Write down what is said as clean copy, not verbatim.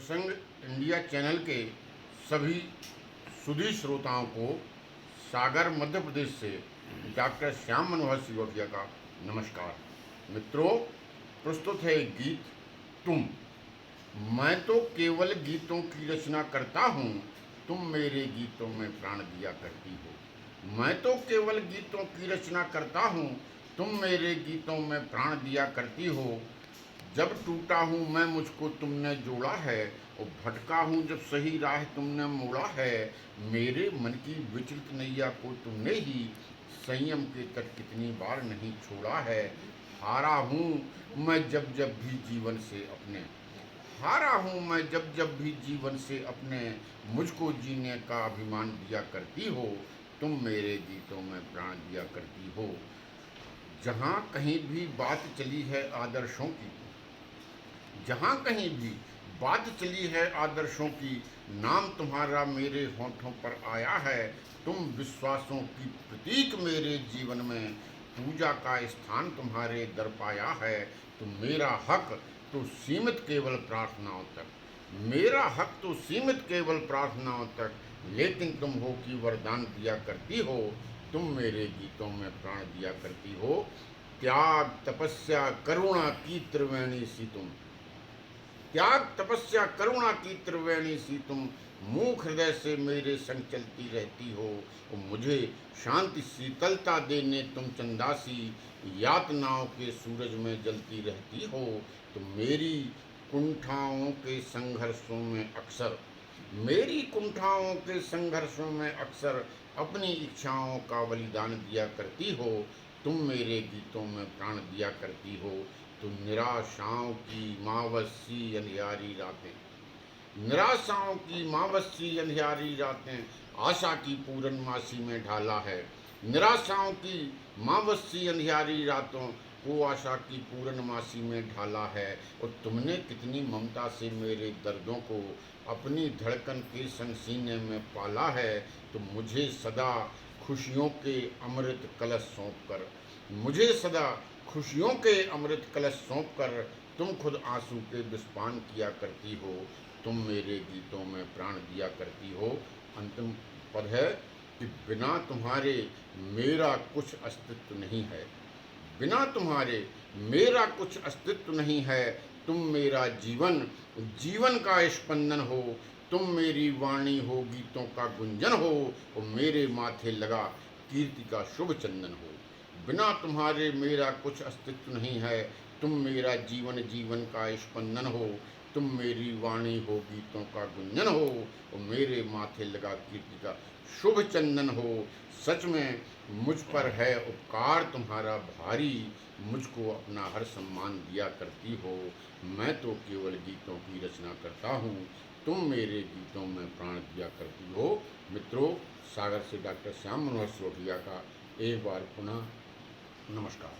सत्संग India channel के सभी सुधी श्रोताओं को सागर मध्य प्रदेश से डॉक्टर श्याम मनोहर सिसोदिया का नमस्कार। मित्रों, प्रस्तुत है एक गीत तुम। मैं तो केवल गीतों की रचना करता हूँ, तुम मेरे गीतों में प्राण दिया करती हो। मैं तो केवल गीतों की रचना करता हूँ, तुम मेरे गीतों में प्राण दिया करती हो। जब टूटा हूँ मैं मुझको तुमने जोड़ा है, और भटका हूँ जब सही राह तुमने मोड़ा है। मेरे मन की विचलित नैया को तुमने ही संयम के तट कितनी बार नहीं छोड़ा है। हारा हूँ मैं जब जब भी जीवन से अपने, हारा हूँ मैं जब जब भी जीवन से अपने, मुझको जीने का अभिमान दिया करती हो। तुम मेरे गीतों में प्राण दिया करती हो। जहाँ कहीं भी बात चली है आदर्शों की, जहाँ कहीं भी बात चली है आदर्शों की, नाम तुम्हारा मेरे होठों पर आया है। तुम विश्वासों की प्रतीक मेरे जीवन में, पूजा का स्थान तुम्हारे दर पाया है। तो मेरा हक तो सीमित केवल प्रार्थनाओं तक, मेरा हक तो सीमित केवल प्रार्थनाओं तक, लेकिन तुम हो कि वरदान दिया करती हो। तुम मेरे गीतों में प्राण दिया करती हो। त्याग तपस्या करुणा की त्रिवेणी सी तुम, त्याग तपस्या करुणा की त्रिवेणी सी तुम, मूक हृदय से मेरे संग चलती रहती हो। और मुझे शांति शीतलता देने तुम चंदासी, यातनाओं के सूरज में जलती रहती हो। तो मेरी कुंठाओं के संघर्षों में अक्सर, मेरी कुंठाओं के संघर्षों में अक्सर अपनी इच्छाओं का बलिदान दिया करती हो। तुम मेरे गीतों में प्राण दिया करती हो। तो निराशाओं की मावसी अंधियारी रातें, निराशाओं की मावसी अंधियारी रातें, आशा की पूर्णमासी में ढाला है। निराशाओं की मावसी अंधियारी रातों को आशा की पूर्णमासी में ढाला है। और तुमने कितनी ममता से मेरे दर्दों को अपनी धड़कन के संग सीने में पाला है। तो मुझे सदा खुशियों के अमृत कलश सौंप कर, मुझे सदा खुशियों के अमृत कलश सौंप कर, तुम खुद आंसू के विषपान किया करती हो। तुम मेरे गीतों में प्राण दिया करती हो। अंतिम पद है कि बिना तुम्हारे मेरा कुछ अस्तित्व नहीं है, बिना तुम्हारे मेरा कुछ अस्तित्व नहीं है। तुम मेरा जीवन, जीवन का स्पंदन हो। तुम मेरी वाणी हो, गीतों का गुंजन हो, और मेरे माथे लगा कीर्ति का शुभ चंदन हो। बिना तुम्हारे मेरा कुछ अस्तित्व नहीं है। तुम मेरा जीवन, जीवन का स्पंदन हो। तुम मेरी वाणी हो, गीतों का गुंजन हो, और मेरे माथे लगा कीर्ति का शुभ चंदन हो। सच में मुझ पर है उपकार तुम्हारा भारी, मुझको अपना हर सम्मान दिया करती हो। मैं तो केवल गीतों की रचना करता हूँ, तुम मेरे गीतों में प्राण दिया करती हो। मित्रों, सागर से डॉक्टर श्याम मनोहर सिसोदिया का एक बार पुनः नमस्कार।